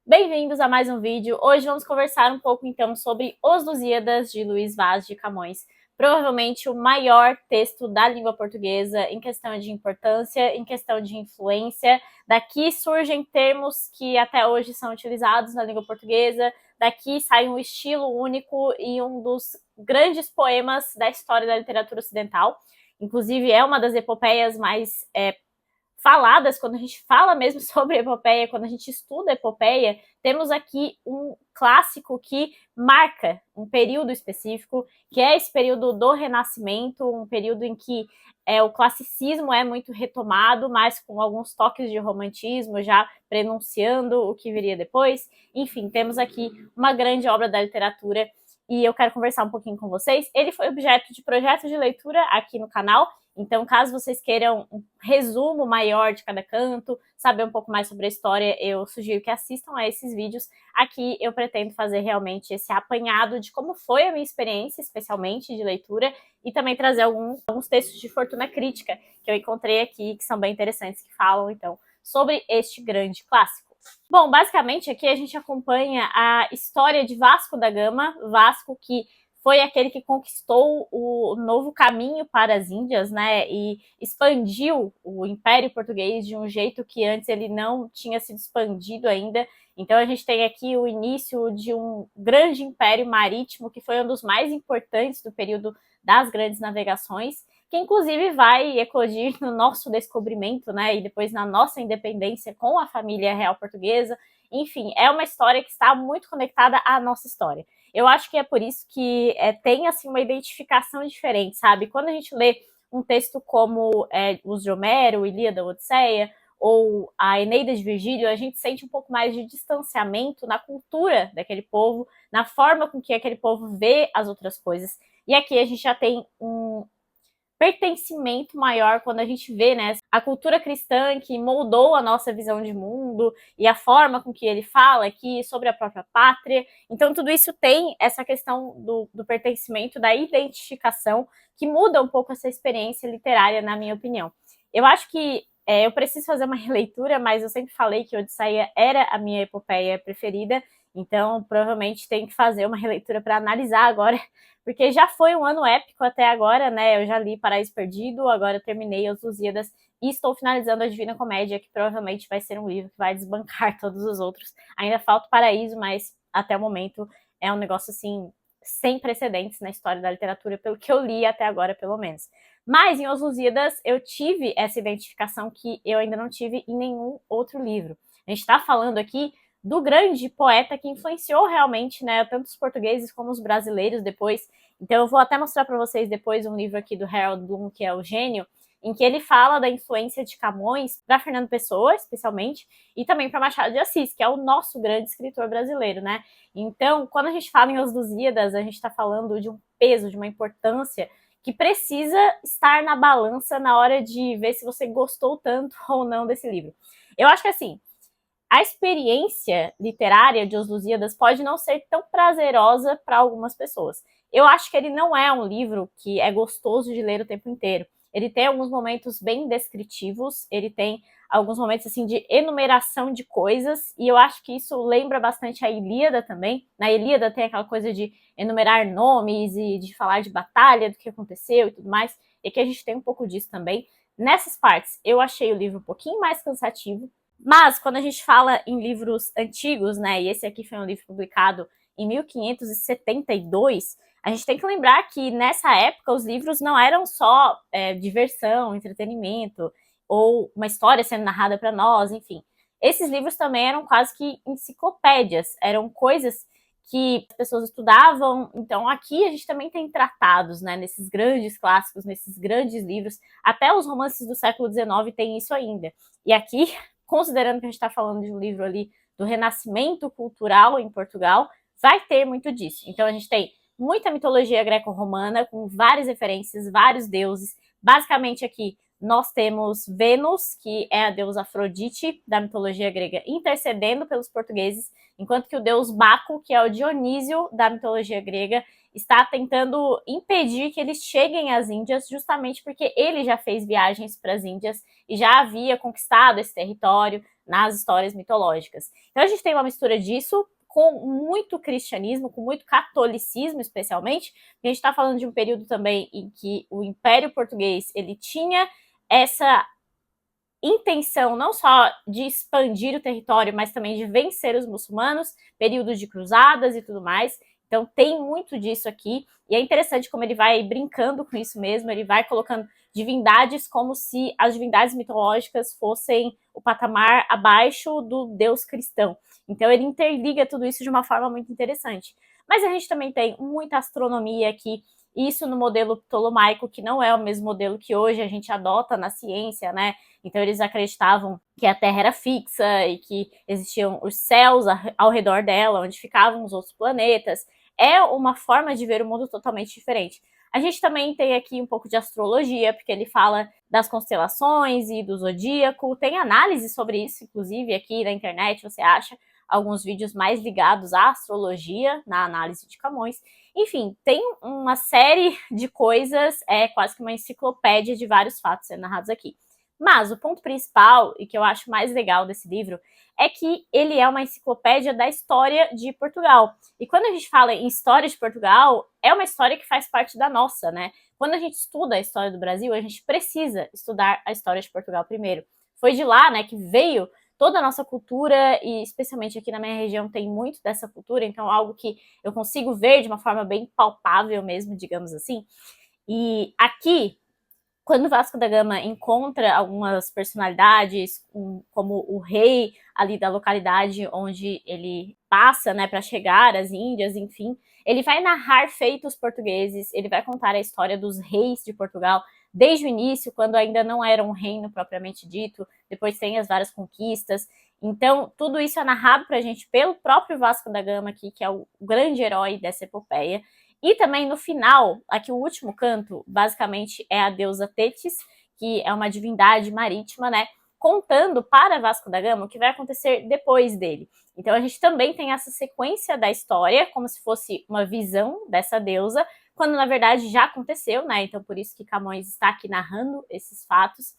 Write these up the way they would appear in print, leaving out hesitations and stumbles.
Bem-vindos a mais um vídeo. Hoje vamos conversar um pouco então sobre Os Lusíadas de Luís Vaz de Camões. Provavelmente o maior texto da língua portuguesa em questão de importância, em questão de influência. Daqui surgem termos que até hoje são utilizados na língua portuguesa. Daqui sai um estilo único e um dos grandes poemas da história da literatura ocidental. Inclusive é uma das epopeias mais faladas, quando a gente fala mesmo sobre epopeia, quando a gente estuda epopeia, temos aqui um clássico que marca um período específico, que é esse período do Renascimento, um período em que o classicismo é muito retomado, mas com alguns toques de romantismo, já prenunciando o que viria depois. Enfim, temos aqui uma grande obra da literatura e eu quero conversar um pouquinho com vocês. Ele foi objeto de projeto de leitura aqui no canal, então, caso vocês queiram um resumo maior de cada canto, saber um pouco mais sobre a história, eu sugiro que assistam a esses vídeos. Aqui eu pretendo fazer realmente esse apanhado de como foi a minha experiência, especialmente de leitura, e também trazer alguns textos de fortuna crítica que eu encontrei aqui, que são bem interessantes, que falam, então, sobre este grande clássico. Bom, basicamente aqui a gente acompanha a história de Vasco da Gama, Vasco que foi aquele que conquistou o novo caminho para as Índias, né, e expandiu o Império Português de um jeito que antes ele não tinha sido expandido ainda. Então a gente tem aqui o início de um grande império marítimo que foi um dos mais importantes do período das grandes navegações, que inclusive vai eclodir no nosso descobrimento, né, e depois na nossa independência com a família real portuguesa. Enfim, é uma história que está muito conectada à nossa história. Eu acho que é por isso que tem assim, uma identificação diferente, sabe? Quando a gente lê um texto como os de Homero, Ilíada, Odisseia, ou a Eneida de Virgílio, a gente sente um pouco mais de distanciamento na cultura daquele povo, na forma com que aquele povo vê as outras coisas. E aqui a gente já tem um pertencimento maior quando a gente vê, né, a cultura cristã que moldou a nossa visão de mundo e a forma com que ele fala aqui sobre a própria pátria. Então tudo isso tem essa questão do pertencimento, da identificação, que muda um pouco essa experiência literária, na minha opinião. Eu acho que eu preciso fazer uma releitura, mas eu sempre falei que Odisseia era a minha epopeia preferida, então provavelmente tenho que fazer uma releitura para analisar agora, porque já foi um ano épico até agora, né? Eu já li Paraíso Perdido, agora eu terminei Os Lusíadas e estou finalizando a Divina Comédia, que provavelmente vai ser um livro que vai desbancar todos os outros. Ainda falta o Paraíso, mas até o momento é um negócio assim sem precedentes na história da literatura, pelo que eu li até agora, pelo menos. Mas em Os Lusíadas eu tive essa identificação que eu ainda não tive em nenhum outro livro. A gente está falando aqui do grande poeta que influenciou realmente, né, tanto os portugueses como os brasileiros depois. Então eu vou até mostrar para vocês depois um livro aqui do Harold Bloom, que é o Gênio, em que ele fala da influência de Camões para Fernando Pessoa, especialmente, e também para Machado de Assis, que é o nosso grande escritor brasileiro, né? Então, quando a gente fala em Os Lusíadas, a gente está falando de um peso, de uma importância que precisa estar na balança na hora de ver se você gostou tanto ou não desse livro. Eu acho que assim, a experiência literária de Os Lusíadas pode não ser tão prazerosa para algumas pessoas. Eu acho que ele não é um livro que é gostoso de ler o tempo inteiro. Ele tem alguns momentos bem descritivos, ele tem alguns momentos assim de enumeração de coisas, e eu acho que isso lembra bastante a Ilíada também. Na Ilíada tem aquela coisa de enumerar nomes e de falar de batalha, do que aconteceu e tudo mais, e aqui a gente tem um pouco disso também. Nessas partes, eu achei o livro um pouquinho mais cansativo, mas quando a gente fala em livros antigos, né, e esse aqui foi um livro publicado em 1572, a gente tem que lembrar que nessa época os livros não eram só diversão, entretenimento, ou uma história sendo narrada para nós, enfim. Esses livros também eram quase que enciclopédias, eram coisas que as pessoas estudavam. Então aqui a gente também tem tratados, né, nesses grandes clássicos, nesses grandes livros, até os romances do século XIX têm isso ainda. E aqui, considerando que a gente está falando de um livro ali do renascimento cultural em Portugal, vai ter muito disso. Então a gente tem muita mitologia greco-romana, com várias referências, vários deuses. Basicamente aqui nós temos Vênus, que é a deusa Afrodite da mitologia grega, intercedendo pelos portugueses, enquanto que o deus Baco, que é o Dionísio da mitologia grega, está tentando impedir que eles cheguem às Índias, justamente porque ele já fez viagens para as Índias e já havia conquistado esse território. nas histórias mitológicas. Então a gente tem uma mistura disso com muito cristianismo, com muito catolicismo, especialmente, porque a gente está falando de um período também em que o Império Português ele tinha essa intenção não só de expandir o território, mas também de vencer os muçulmanos, período de cruzadas e tudo mais. Então tem muito disso aqui, e é interessante como ele vai brincando com isso mesmo, ele vai colocando divindades como se as divindades mitológicas fossem o patamar abaixo do Deus cristão. Então ele interliga tudo isso de uma forma muito interessante. Mas a gente também tem muita astronomia aqui, isso no modelo ptolomaico, que não é o mesmo modelo que hoje a gente adota na ciência, né? Então eles acreditavam que a Terra era fixa e que existiam os céus ao redor dela, onde ficavam os outros planetas. É uma forma de ver o mundo totalmente diferente. A gente também tem aqui um pouco de astrologia, porque ele fala das constelações e do zodíaco. Tem análise sobre isso, inclusive, aqui na internet você acha alguns vídeos mais ligados à astrologia, na análise de Camões. Enfim, tem uma série de coisas, é quase que uma enciclopédia de vários fatos sendo narrados aqui. Mas o ponto principal, e que eu acho mais legal desse livro, é que ele é uma enciclopédia da história de Portugal. E quando a gente fala em história de Portugal, é uma história que faz parte da nossa, né? Quando a gente estuda a história do Brasil, a gente precisa estudar a história de Portugal primeiro. Foi de lá, né, que veio toda a nossa cultura, e especialmente aqui na minha região tem muito dessa cultura, então é algo que eu consigo ver de uma forma bem palpável mesmo, digamos assim. E aqui, quando o Vasco da Gama encontra algumas personalidades, como o rei ali da localidade onde ele passa, né, para chegar às Índias, enfim, ele vai narrar feitos portugueses, ele vai contar a história dos reis de Portugal, desde o início, quando ainda não era um reino propriamente dito, depois tem as várias conquistas. Então, tudo isso é narrado para a gente pelo próprio Vasco da Gama aqui, que é o grande herói dessa epopeia. E também no final, aqui o último canto, basicamente é a deusa Tétis, que é uma divindade marítima, né? Contando para Vasco da Gama o que vai acontecer depois dele. Então a gente também tem essa sequência da história, como se fosse uma visão dessa deusa, quando na verdade já aconteceu, né? Então por isso que Camões está aqui narrando esses fatos.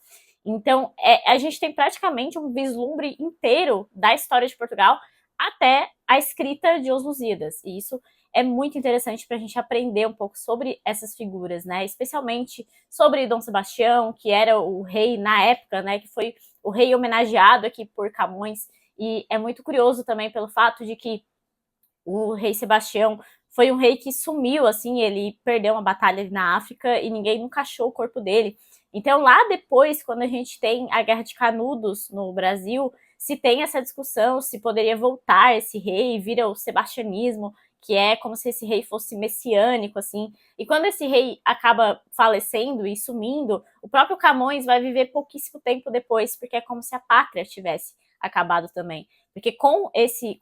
Então a gente tem praticamente um vislumbre inteiro da história de Portugal até a escrita de Os Lusíadas. E isso é muito interessante para a gente aprender um pouco sobre essas figuras, né? Especialmente sobre Dom Sebastião, que era o rei na época, né? Que foi o rei homenageado aqui por Camões. E é muito curioso também pelo fato de que o rei Sebastião foi um rei que sumiu, assim, ele perdeu uma batalha ali na África e ninguém nunca achou o corpo dele. Então, lá depois, quando a gente tem a Guerra de Canudos no Brasil, se tem essa discussão se poderia voltar esse rei, vira o sebastianismo, que é como se esse rei fosse messiânico, assim. E quando esse rei acaba falecendo e sumindo, o próprio Camões vai viver pouquíssimo tempo depois, porque é como se a pátria tivesse acabado também. Porque com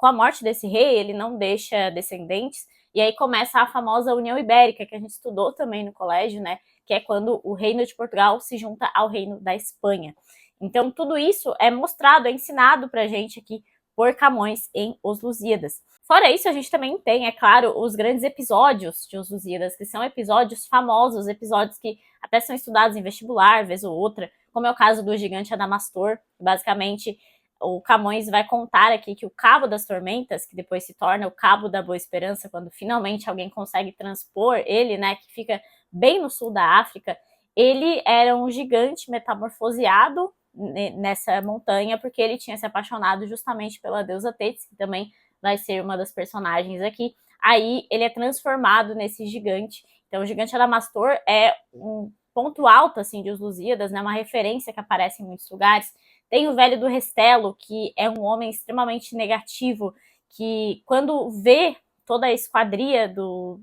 a morte desse rei, ele não deixa descendentes, e aí começa a famosa União Ibérica, que a gente estudou também no colégio, né? Que é quando o reino de Portugal se junta ao reino da Espanha. Então, tudo isso é mostrado, é ensinado pra gente aqui por Camões em Os Lusíadas. Fora isso, a gente também tem, é claro, os grandes episódios de Os Lusíadas, que são episódios famosos, episódios que até são estudados em vestibular, vez ou outra, como é o caso do gigante Adamastor, que basicamente o Camões vai contar aqui que o Cabo das Tormentas, que depois se torna o Cabo da Boa Esperança, quando finalmente alguém consegue transpor ele, né, que fica bem no sul da África, ele era um gigante metamorfoseado nessa montanha, porque ele tinha se apaixonado justamente pela deusa Tétis, que também vai ser uma das personagens aqui. Aí ele é transformado nesse gigante. Então o gigante Adamastor é um ponto alto assim de Os Lusíadas, né, uma referência que aparece em muitos lugares. Tem o velho do Restelo, que é um homem extremamente negativo, que quando vê toda a esquadria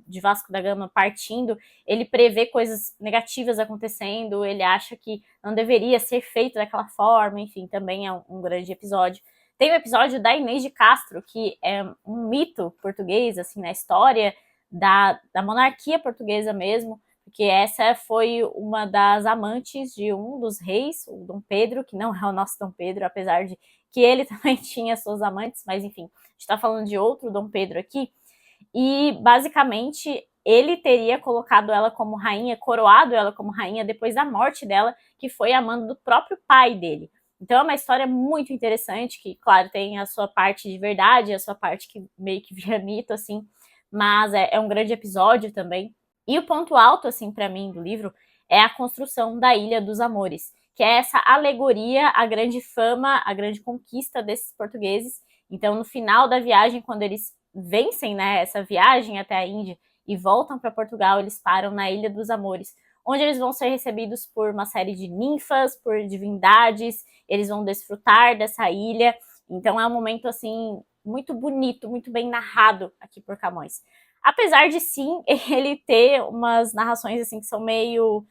de Vasco da Gama partindo, ele prevê coisas negativas acontecendo, ele acha que não deveria ser feito daquela forma, enfim, também é um grande episódio. Tem o episódio da Inês de Castro, que é um mito português, assim, na história da monarquia portuguesa mesmo, porque essa foi uma das amantes de um dos reis, o Dom Pedro, que não é o nosso Dom Pedro, apesar de que ele também tinha suas amantes, mas enfim, a gente está falando de outro Dom Pedro aqui, e basicamente ele teria colocado ela como rainha, coroado ela como rainha depois da morte dela, que foi a mando do próprio pai dele. Então é uma história muito interessante, que, claro, tem a sua parte de verdade, a sua parte que meio que vira mito, assim, mas é um grande episódio também. E o ponto alto, assim, para mim, do livro, é a construção da Ilha dos Amores, que é essa alegoria à grande fama, à grande conquista desses portugueses. Então, no final da viagem, quando eles vencem, né, essa viagem até a Índia e voltam para Portugal, eles param na Ilha dos Amores, onde eles vão ser recebidos por uma série de ninfas, por divindades, eles vão desfrutar dessa ilha. Então é um momento, assim, muito bonito, muito bem narrado aqui por Camões. Apesar de, sim, ele ter umas narrações, assim, que são meio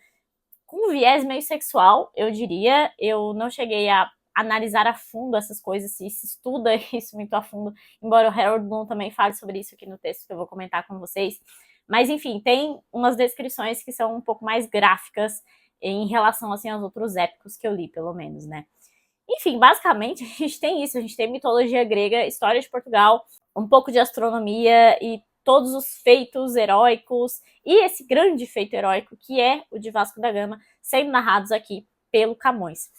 com um viés meio sexual, eu diria. Eu não cheguei a analisar a fundo essas coisas, se estuda isso muito a fundo, embora o Harold Bloom também fale sobre isso aqui no texto que eu vou comentar com vocês. Mas, enfim, tem umas descrições que são um pouco mais gráficas em relação, assim, aos outros épicos que eu li, pelo menos, né? Enfim, basicamente, a gente tem isso. A gente tem mitologia grega, história de Portugal, um pouco de astronomia e todos os feitos heróicos e esse grande feito heróico que é o de Vasco da Gama, sendo narrados aqui pelo Camões.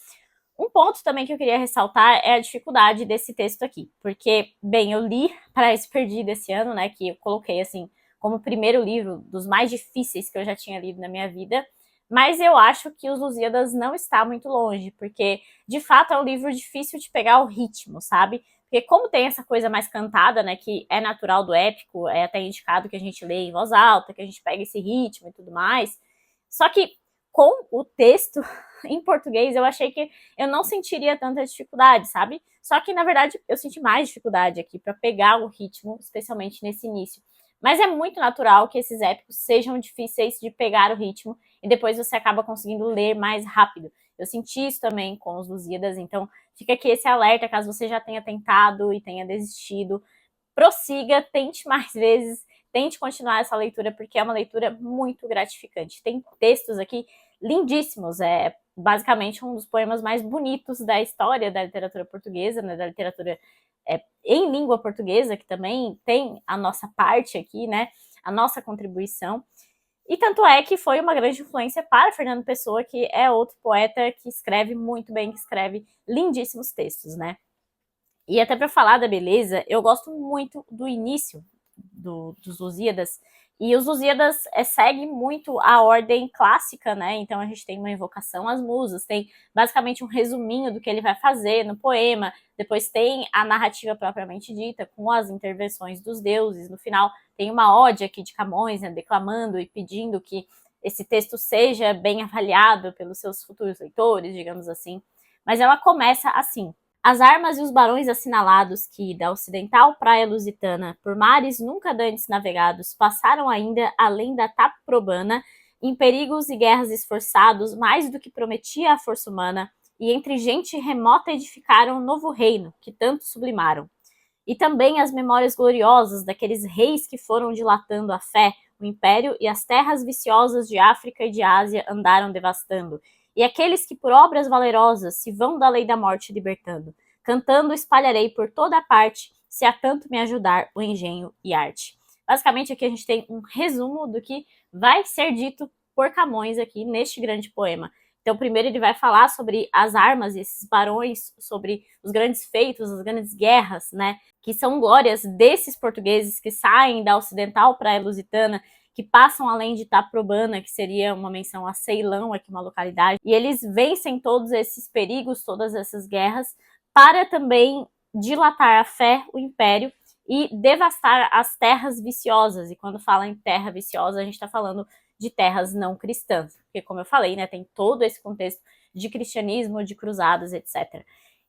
Um ponto também que eu queria ressaltar é a dificuldade desse texto aqui, porque, bem, eu li Paraíso Perdido esse ano, né, que eu coloquei, assim, como o primeiro livro dos mais difíceis que eu já tinha lido na minha vida, mas eu acho que Os Lusíadas não está muito longe, porque, de fato, é um livro difícil de pegar o ritmo, sabe? Porque como tem essa coisa mais cantada, né, que é natural do épico, é até indicado que a gente lê em voz alta, que a gente pega esse ritmo e tudo mais, só que com o texto em português, eu achei que eu não sentiria tanta dificuldade, sabe? Só que, na verdade, eu senti mais dificuldade aqui para pegar o ritmo, especialmente nesse início. Mas é muito natural que esses épicos sejam difíceis de pegar o ritmo e depois você acaba conseguindo ler mais rápido. Eu senti isso também com os Lusíadas, então fica aqui esse alerta, caso você já tenha tentado e tenha desistido, prossiga, tente mais vezes, tente continuar essa leitura, porque é uma leitura muito gratificante. Tem textos aqui lindíssimos, é basicamente um dos poemas mais bonitos da história da literatura portuguesa, né, da literatura em língua portuguesa, que também tem a nossa parte aqui, né, a nossa contribuição. E tanto é que foi uma grande influência para Fernando Pessoa, que é outro poeta que escreve muito bem, que escreve lindíssimos textos, né? E até para falar da beleza, eu gosto muito do início dos Lusíadas. E os Lusíadas seguem muito a ordem clássica, né? Então a gente tem uma invocação às musas, tem basicamente um resuminho do que ele vai fazer no poema, depois tem a narrativa propriamente dita, com as intervenções dos deuses. No final tem uma ode aqui de Camões, né, declamando e pedindo que esse texto seja bem avaliado pelos seus futuros leitores, digamos assim. Mas ela começa assim: as armas e os barões assinalados que, da ocidental praia lusitana, por mares nunca dantes navegados, passaram ainda além da Taprobana, em perigos e guerras esforçados, mais do que prometia a força humana, e entre gente remota edificaram um novo reino, que tanto sublimaram. E também as memórias gloriosas daqueles reis que foram dilatando a fé, o império e as terras viciosas de África e de Ásia andaram devastando, e aqueles que por obras valerosas se vão da lei da morte libertando. Cantando espalharei por toda a parte, se a tanto me ajudar o engenho e arte. Basicamente aqui a gente tem um resumo do que vai ser dito por Camões aqui neste grande poema. Então primeiro ele vai falar sobre as armas e esses barões, sobre os grandes feitos, as grandes guerras, né, que são glórias desses portugueses que saem da ocidental praia lusitana, que passam além de Taprobana, que seria uma menção a Ceilão, aqui uma localidade, e eles vencem todos esses perigos, todas essas guerras, para também dilatar a fé, o império, e devastar as terras viciosas. E quando fala em terra viciosa, a gente está falando de terras não cristãs, porque, como eu falei, né, tem todo esse contexto de cristianismo, de cruzadas, etc.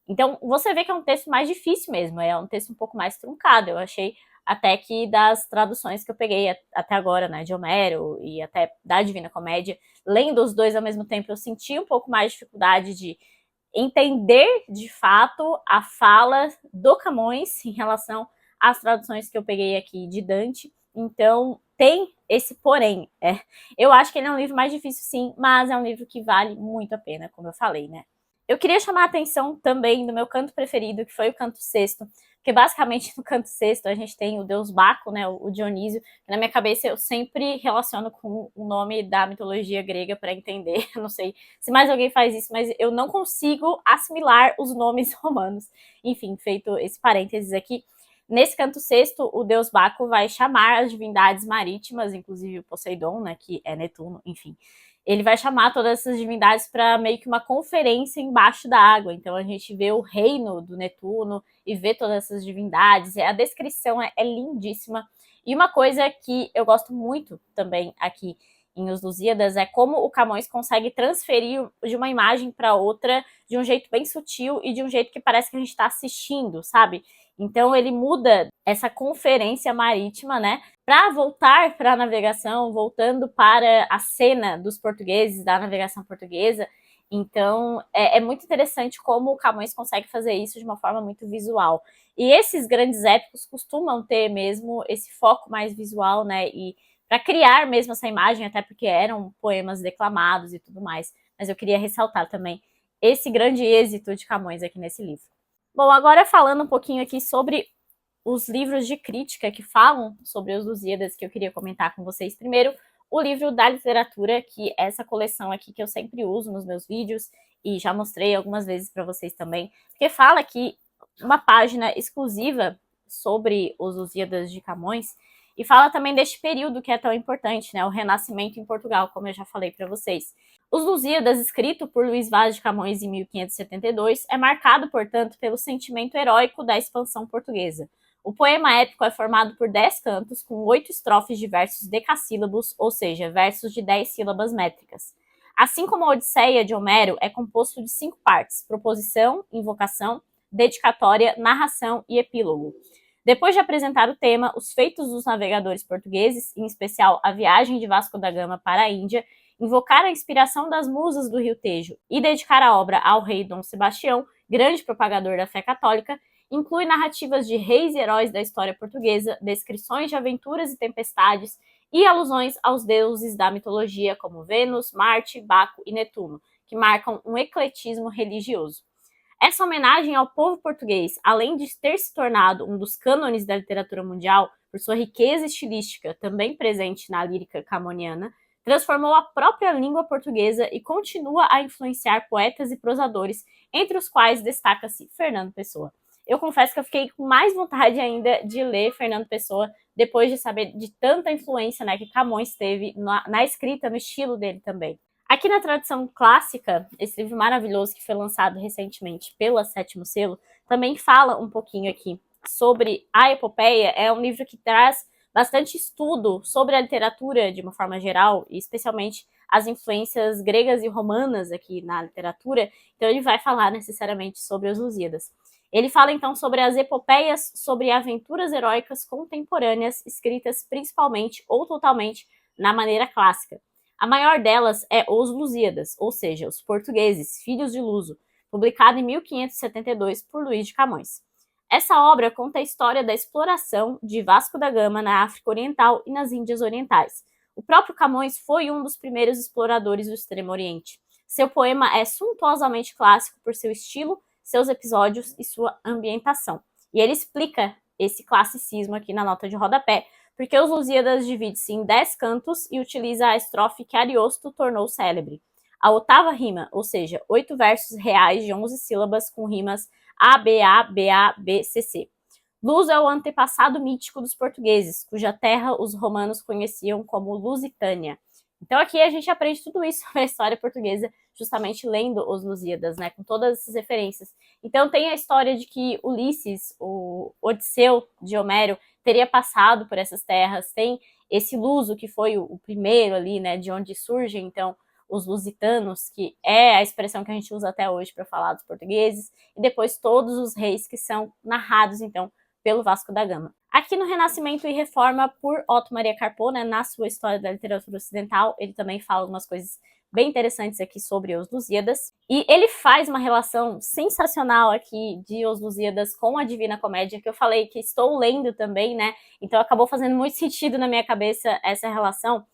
Então, você vê que é um texto mais difícil mesmo, é um texto um pouco mais truncado. Eu achei até que das traduções que eu peguei até agora, né, de Homero e até da Divina Comédia, lendo os dois ao mesmo tempo, eu senti um pouco mais de dificuldade de entender, de fato, a fala do Camões em relação às traduções que eu peguei aqui de Dante. Então, tem esse porém. Eu acho que ele é um livro mais difícil, sim, mas é um livro que vale muito a pena, como eu falei, né? Eu queria chamar a atenção também do meu canto preferido, que foi o canto sexto, porque basicamente no canto sexto a gente tem o deus Baco, né, o Dionísio, que na minha cabeça eu sempre relaciono com o nome da mitologia grega para entender, não sei se mais alguém faz isso, mas eu não consigo assimilar os nomes romanos. Enfim, feito esse parênteses aqui, nesse canto sexto, o deus Baco vai chamar as divindades marítimas, inclusive o Poseidon, né, que é Netuno, enfim. Ele vai chamar todas essas divindades para meio que uma conferência embaixo da água. Então a gente vê o reino do Netuno e vê todas essas divindades. A descrição é lindíssima. E uma coisa que eu gosto muito também aqui em Os Lusíadas é como o Camões consegue transferir de uma imagem para outra de um jeito bem sutil e de um jeito que parece que a gente está assistindo, sabe? Então ele muda essa conferência marítima, né, para voltar para a navegação, voltando para a cena dos portugueses, da navegação portuguesa. Então é muito interessante como o Camões consegue fazer isso de uma forma muito visual. E esses grandes épicos costumam ter mesmo esse foco mais visual, né, e para criar mesmo essa imagem, até porque eram poemas declamados e tudo mais. Mas eu queria ressaltar também esse grande êxito de Camões aqui nesse livro. Bom, agora falando um pouquinho aqui sobre os livros de crítica que falam sobre os Lusíadas, que eu queria comentar com vocês. Primeiro, o livro da literatura, que é essa coleção aqui que eu sempre uso nos meus vídeos e já mostrei algumas vezes para vocês também, porque fala aqui uma página exclusiva sobre os Lusíadas de Camões e fala também deste período que é tão importante, né, o Renascimento em Portugal, como eu já falei para vocês. Os Lusíadas, escrito por Luís Vaz de Camões em 1572, é marcado, portanto, pelo sentimento heróico da expansão portuguesa. O poema épico é formado por 10 cantos, com 8 estrofes de versos decassílabos, ou seja, versos de 10 sílabas métricas. Assim como a Odisseia de Homero, é composto de 5 partes: proposição, invocação, dedicatória, narração e epílogo. Depois de apresentar o tema, os feitos dos navegadores portugueses, em especial a viagem de Vasco da Gama para a Índia, invocar a inspiração das musas do Rio Tejo e dedicar a obra ao rei Dom Sebastião, grande propagador da fé católica, inclui narrativas de reis e heróis da história portuguesa, descrições de aventuras e tempestades e alusões aos deuses da mitologia como Vênus, Marte, Baco e Netuno, que marcam um ecletismo religioso. Essa homenagem ao povo português, além de ter se tornado um dos cânones da literatura mundial por sua riqueza estilística, também presente na lírica camoniana, transformou a própria língua portuguesa e continua a influenciar poetas e prosadores, entre os quais destaca-se Fernando Pessoa. Eu confesso que eu fiquei com mais vontade ainda de ler Fernando Pessoa depois de saber de tanta influência, né, que Camões teve na escrita, no estilo dele também. Aqui na tradição clássica, esse livro maravilhoso que foi lançado recentemente pela Sétimo Selo, também fala um pouquinho aqui sobre a epopeia. É um livro que traz bastante estudo sobre a literatura de uma forma geral, e especialmente as influências gregas e romanas aqui na literatura. Então ele vai falar necessariamente sobre os Lusíadas. Ele fala então sobre as epopeias, sobre aventuras heróicas contemporâneas, escritas principalmente ou totalmente na maneira clássica. A maior delas é Os Lusíadas, ou seja, os portugueses, filhos de Luso, publicado em 1572 por Luís de Camões. Essa obra conta a história da exploração de Vasco da Gama na África Oriental e nas Índias Orientais. O próprio Camões foi um dos primeiros exploradores do Extremo Oriente. Seu poema é suntuosamente clássico por seu estilo, seus episódios e sua ambientação. E ele explica esse classicismo aqui na nota de rodapé, porque os Lusíadas divide-se em 10 cantos e utiliza a estrofe que Ariosto tornou célebre. A oitava rima, ou seja, 8 versos reais de 11 sílabas com rimas A, B, A, B, A, B, C, C. Luso é o antepassado mítico dos portugueses, cuja terra os romanos conheciam como Lusitânia. Então aqui a gente aprende tudo isso sobre a história portuguesa, justamente lendo os Lusíadas, né, com todas essas referências. Então tem a história de que Ulisses, o Odisseu de Homero, teria passado por essas terras. Tem esse luso que foi o primeiro ali, né, de onde surgem então os lusitanos, que é a expressão que a gente usa até hoje para falar dos portugueses, e depois todos os reis que são narrados então pelo Vasco da Gama. Aqui no Renascimento e Reforma, por Otto Maria Carpo, né, na sua História da Literatura Ocidental, ele também fala algumas coisas bem interessantes aqui sobre Os Lusíadas. E ele faz uma relação sensacional aqui de Os Lusíadas com a Divina Comédia, que eu falei que estou lendo também, né? Então acabou fazendo muito sentido na minha cabeça essa relação.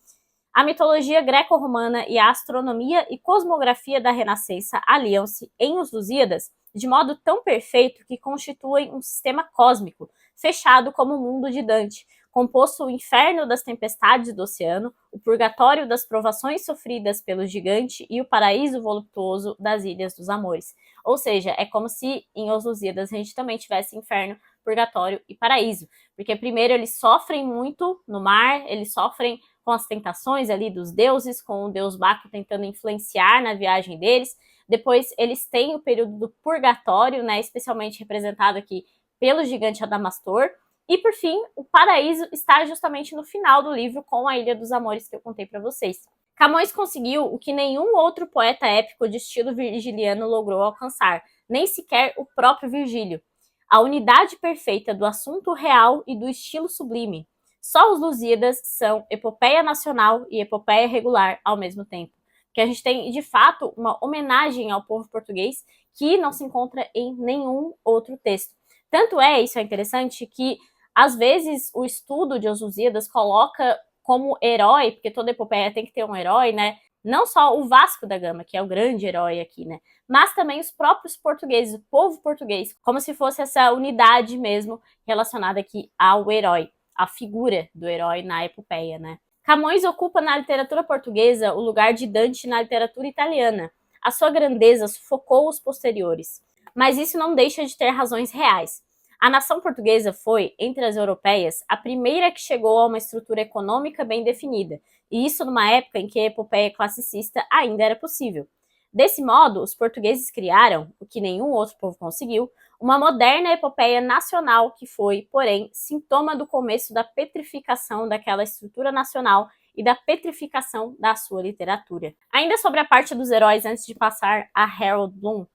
A mitologia greco-romana e a astronomia e cosmografia da Renascença aliam-se em Os Lusíadas, de modo tão perfeito que constituem um sistema cósmico, fechado como o mundo de Dante, composto o inferno das tempestades do oceano, o purgatório das provações sofridas pelo gigante e o paraíso voluptuoso das Ilhas dos Amores. Ou seja, é como se em Os Lusíadas a gente também tivesse inferno, purgatório e paraíso. Porque primeiro eles sofrem muito no mar, eles sofrem com as tentações ali dos deuses, com o deus Baco tentando influenciar na viagem deles. Depois eles têm o período do purgatório, né, especialmente representado aqui pelo gigante Adamastor. E, por fim, o paraíso está justamente no final do livro, com a Ilha dos Amores que eu contei para vocês. Camões conseguiu o que nenhum outro poeta épico de estilo virgiliano logrou alcançar, nem sequer o próprio Virgílio. A unidade perfeita do assunto real e do estilo sublime. Só os Lusíadas são epopeia nacional e epopeia regular ao mesmo tempo. Que a gente tem, de fato, uma homenagem ao povo português que não se encontra em nenhum outro texto. Tanto é, isso é interessante, que às vezes o estudo de Os Lusíadas coloca como herói, porque toda epopeia tem que ter um herói, né? Não só o Vasco da Gama, que é o grande herói aqui, né? Mas também os próprios portugueses, o povo português, como se fosse essa unidade mesmo relacionada aqui ao herói, a figura do herói na epopeia, né? Camões ocupa na literatura portuguesa o lugar de Dante na literatura italiana. A sua grandeza sufocou os posteriores. Mas isso não deixa de ter razões reais. A nação portuguesa foi, entre as europeias, a primeira que chegou a uma estrutura econômica bem definida, e isso numa época em que a epopeia classicista ainda era possível. Desse modo, os portugueses criaram, o que nenhum outro povo conseguiu, uma moderna epopeia nacional que foi, porém, sintoma do começo da petrificação daquela estrutura nacional e da petrificação da sua literatura. Ainda sobre a parte dos heróis, antes de passar a Harold Bloom,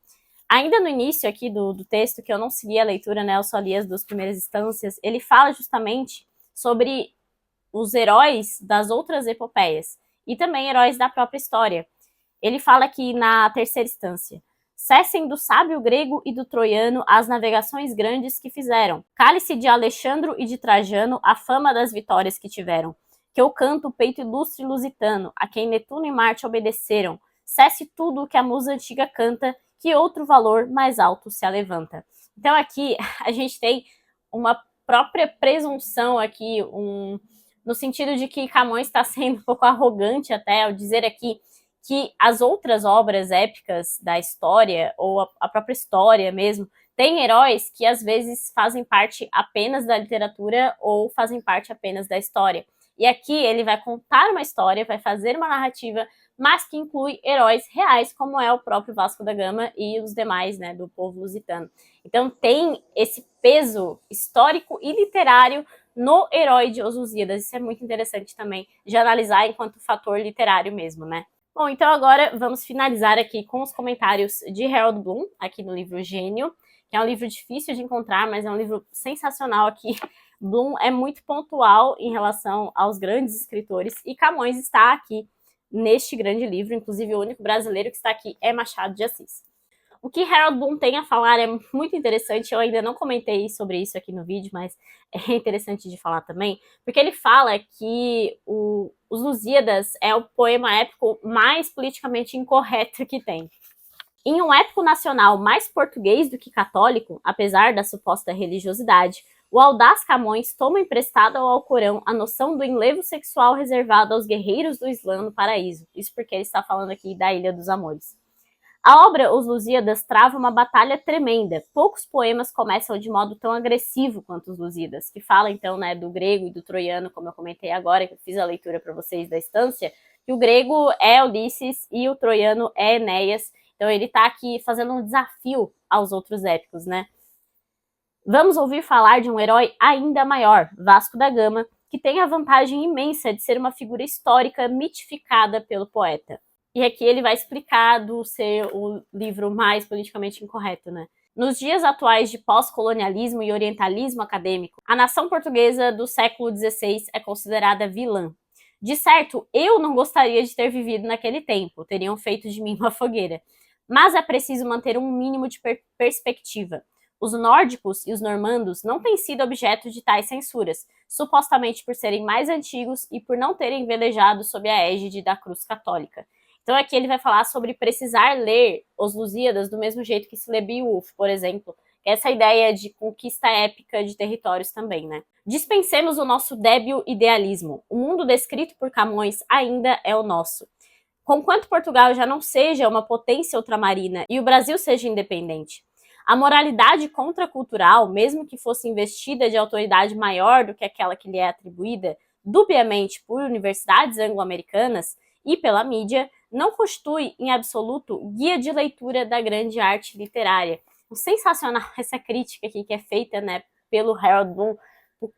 ainda no início aqui do texto, que eu não segui a leitura, né, eu só li as 2 primeiras instâncias, ele fala justamente sobre os heróis das outras epopeias e também heróis da própria história. Ele fala aqui na terceira instância: cessem do sábio grego e do troiano as navegações grandes que fizeram. Cale-se de Alexandro e de Trajano a fama das vitórias que tiveram. Que eu canto o peito ilustre lusitano, a quem Netuno e Marte obedeceram. Cesse tudo o que a musa antiga canta, que outro valor mais alto se alevanta. Então aqui a gente tem uma própria presunção aqui, no sentido de que Camões está sendo um pouco arrogante até ao dizer aqui que as outras obras épicas da história, ou a própria história mesmo, tem heróis que às vezes fazem parte apenas da literatura ou fazem parte apenas da história. E aqui ele vai contar uma história, vai fazer uma narrativa, mas que inclui heróis reais, como é o próprio Vasco da Gama e os demais, né, do povo lusitano. Então tem esse peso histórico e literário no herói de Os Lusíadas. Isso é muito interessante também de analisar enquanto fator literário mesmo, né? Bom, então agora vamos finalizar aqui com os comentários de Harold Bloom, aqui no livro Gênio, que é um livro difícil de encontrar, mas é um livro sensacional aqui. Bloom é muito pontual em relação aos grandes escritores, e Camões está aqui neste grande livro, inclusive o único brasileiro que está aqui é Machado de Assis. O que Harold Bloom tem a falar é muito interessante, eu ainda não comentei sobre isso aqui no vídeo, mas é interessante de falar também, porque ele fala que Os Lusíadas é o poema épico mais politicamente incorreto que tem. Em um épico nacional mais português do que católico, apesar da suposta religiosidade, o audaz Camões toma emprestado ao Alcorão a noção do enlevo sexual reservado aos guerreiros do Islã no paraíso. Isso porque ele está falando aqui da Ilha dos Amores. A obra Os Lusíadas trava uma batalha tremenda. Poucos poemas começam de modo tão agressivo quanto Os Lusíadas, que fala então, né, do grego e do troiano, como eu comentei agora, que eu fiz a leitura para vocês da estância, que o grego é Ulisses e o troiano é Enéas. Então ele está aqui fazendo um desafio aos outros épicos, né? Vamos ouvir falar de um herói ainda maior, Vasco da Gama, que tem a vantagem imensa de ser uma figura histórica mitificada pelo poeta. E aqui ele vai explicar do ser o livro mais politicamente incorreto, né? Nos dias atuais de pós-colonialismo e orientalismo acadêmico, a nação portuguesa do século XVI é considerada vilã. De certo, eu não gostaria de ter vivido naquele tempo, teriam feito de mim uma fogueira. Mas é preciso manter um mínimo de perspectiva. Os nórdicos e os normandos não têm sido objeto de tais censuras, supostamente por serem mais antigos e por não terem velejado sob a égide da cruz católica. Então aqui ele vai falar sobre precisar ler Os Lusíadas do mesmo jeito que se lê Beowulf, por exemplo. Essa ideia de conquista épica de territórios também, né? Dispensemos o nosso débil idealismo. O mundo descrito por Camões ainda é o nosso. Conquanto Portugal já não seja uma potência ultramarina e o Brasil seja independente, a moralidade contracultural, mesmo que fosse investida de autoridade maior do que aquela que lhe é atribuída, dubiamente por universidades anglo-americanas e pela mídia, não constitui, em absoluto, guia de leitura da grande arte literária. Sensacional essa crítica aqui que é feita, né, pelo Harold Bloom.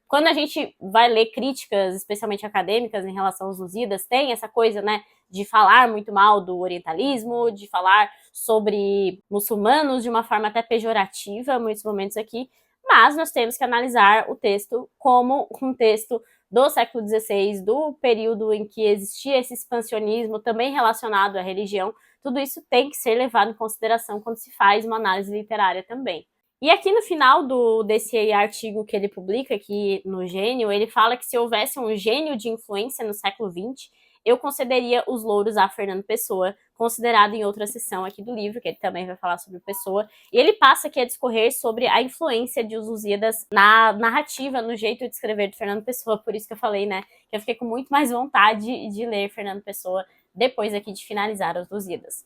Quando a gente vai ler críticas, especialmente acadêmicas, em relação aos Lusíadas, tem essa coisa, né, de falar muito mal do orientalismo, de falar sobre muçulmanos de uma forma até pejorativa, em muitos momentos aqui, mas nós temos que analisar o texto como um texto do século XVI, do período em que existia esse expansionismo também relacionado à religião. Tudo isso tem que ser levado em consideração quando se faz uma análise literária também. E aqui no final desse artigo que ele publica aqui no Gênio, ele fala que se houvesse um gênio de influência no século XX, eu concederia os louros a Fernando Pessoa, considerado em outra sessão aqui do livro, que ele também vai falar sobre Pessoa, e ele passa aqui a discorrer sobre a influência de Os Lusíadas na narrativa, no jeito de escrever de Fernando Pessoa, por isso que eu falei, né, que eu fiquei com muito mais vontade de ler Fernando Pessoa depois aqui de finalizar Os Lusíadas.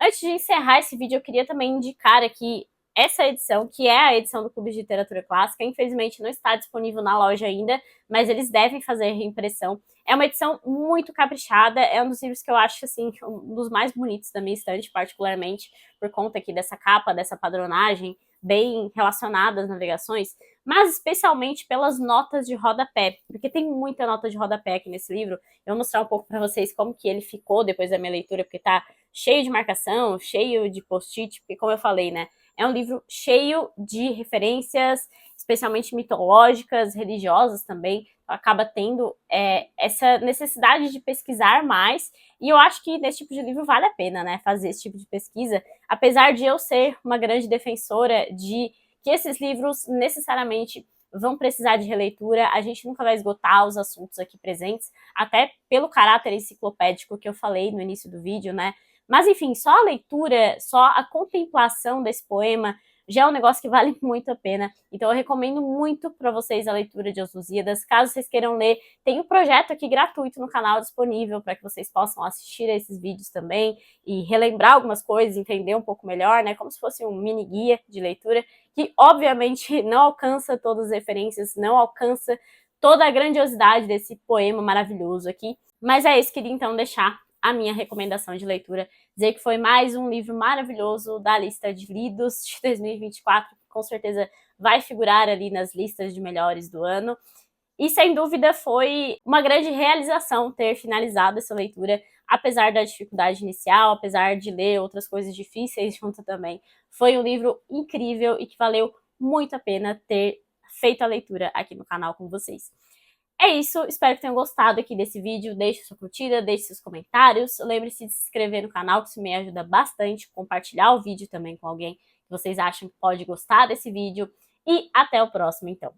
Antes de encerrar esse vídeo, eu queria também indicar aqui essa edição, que é a edição do Clube de Literatura Clássica. Infelizmente não está disponível na loja ainda, mas eles devem fazer reimpressão. É uma edição muito caprichada, é um dos livros que eu acho, assim, um dos mais bonitos da minha estante, particularmente, por conta aqui dessa capa, dessa padronagem, bem relacionada às navegações, mas especialmente pelas notas de rodapé, porque tem muita nota de rodapé aqui nesse livro. Eu vou mostrar um pouco para vocês como que ele ficou depois da minha leitura, porque tá cheio de marcação, cheio de post-it, porque como eu falei, né, é um livro cheio de referências, especialmente mitológicas, religiosas também. Acaba tendo essa necessidade de pesquisar mais, e eu acho que nesse tipo de livro vale a pena, né, fazer esse tipo de pesquisa, apesar de eu ser uma grande defensora de que esses livros necessariamente vão precisar de releitura, a gente nunca vai esgotar os assuntos aqui presentes, até pelo caráter enciclopédico que eu falei no início do vídeo, né, mas, enfim, só a leitura, só a contemplação desse poema já é um negócio que vale muito a pena. Então eu recomendo muito para vocês a leitura de Os Lusíadas. Caso vocês queiram ler, tem um projeto aqui gratuito no canal disponível para que vocês possam assistir a esses vídeos também e relembrar algumas coisas, entender um pouco melhor, né? Como se fosse um mini guia de leitura, que obviamente não alcança todas as referências, não alcança toda a grandiosidade desse poema maravilhoso aqui. Mas é isso, queria então deixar a minha recomendação de leitura, dizer que foi mais um livro maravilhoso da lista de lidos de 2024, que com certeza vai figurar ali nas listas de melhores do ano. E sem dúvida foi uma grande realização ter finalizado essa leitura, apesar da dificuldade inicial, apesar de ler outras coisas difíceis junto também. Foi um livro incrível e que valeu muito a pena ter feito a leitura aqui no canal com vocês. É isso, espero que tenham gostado aqui desse vídeo, deixe sua curtida, deixe seus comentários, lembre-se de se inscrever no canal, que isso me ajuda bastante, compartilhar o vídeo também com alguém que vocês acham que pode gostar desse vídeo, e até o próximo então.